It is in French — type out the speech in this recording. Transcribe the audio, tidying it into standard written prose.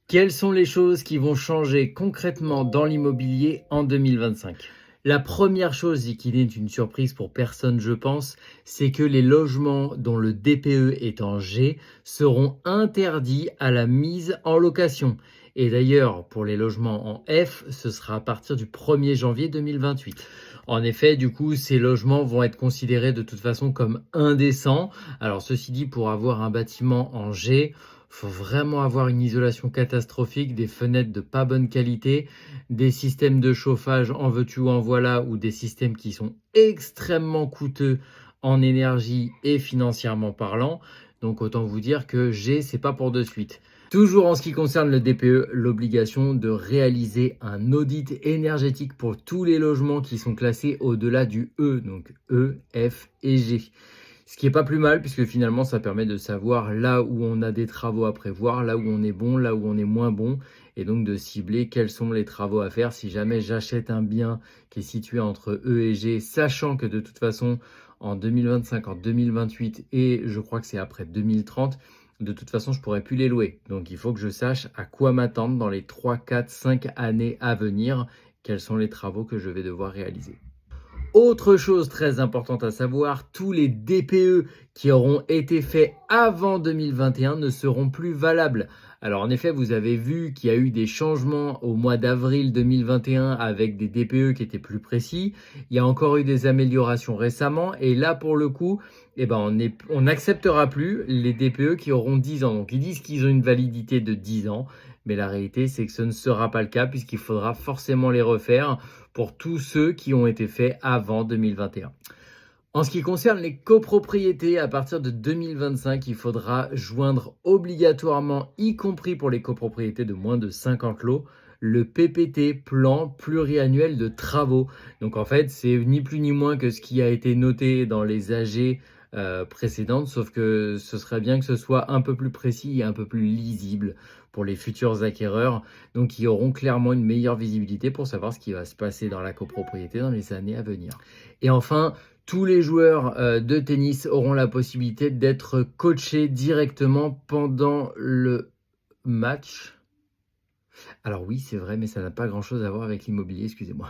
Quelles sont les choses qui vont changer concrètement dans l'immobilier en 2025? La première chose, et qui n'est une surprise pour personne je pense, c'est que les logements dont le DPE est en G seront interdits à la mise en location. Et d'ailleurs, pour les logements en F, ce sera à partir du 1er janvier 2028. En effet, du coup, ces logements vont être considérés de toute façon comme indécents. Alors ceci dit, pour avoir un bâtiment en G, faut vraiment avoir une isolation catastrophique, des fenêtres de pas bonne qualité, des systèmes de chauffage en veux-tu ou en voilà, ou des systèmes qui sont extrêmement coûteux en énergie et financièrement parlant. Donc autant vous dire que G, c'est pas pour de suite. Toujours en ce qui concerne le DPE, l'obligation de réaliser un audit énergétique pour tous les logements qui sont classés au-delà du E, donc E, F et G. Ce qui est pas plus mal puisque finalement ça permet de savoir là où on a des travaux à prévoir, là où on est bon, là où on est moins bon, et donc de cibler quels sont les travaux à faire si jamais j'achète un bien qui est situé entre E et G, sachant que de toute façon en 2025, en 2028 et je crois que c'est après 2030, de toute façon je pourrais plus les louer. Donc il faut que je sache à quoi m'attendre dans les 3, 4, 5 années à venir, quels sont les travaux que je vais devoir réaliser. Autre chose très importante à savoir, tous les DPE qui auront été faits avant 2021 ne seront plus valables. Alors en effet, vous avez vu qu'il y a eu des changements au mois d'avril 2021 avec des DPE qui étaient plus précis. Il y a encore eu des améliorations récemment et là pour le coup, on n'acceptera plus les DPE qui auront 10 ans. Donc ils disent qu'ils ont une validité de 10 ans, mais la réalité c'est que ce ne sera pas le cas puisqu'il faudra forcément les refaire pour tous ceux qui ont été faits avant 2021. En ce qui concerne les copropriétés, à partir de 2025, il faudra joindre obligatoirement, y compris pour les copropriétés de moins de 50 lots, le PPT, plan pluriannuel de travaux. Donc en fait, c'est ni plus ni moins que ce qui a été noté dans les AG précédentes, sauf que ce serait bien que ce soit un peu plus précis et un peu plus lisible pour les futurs acquéreurs, donc qui auront clairement une meilleure visibilité pour savoir ce qui va se passer dans la copropriété dans les années à venir. Et enfin, tous les joueurs de tennis auront la possibilité d'être coachés directement pendant le match. Alors oui, c'est vrai, mais ça n'a pas grand-chose à voir avec l'immobilier, excusez-moi.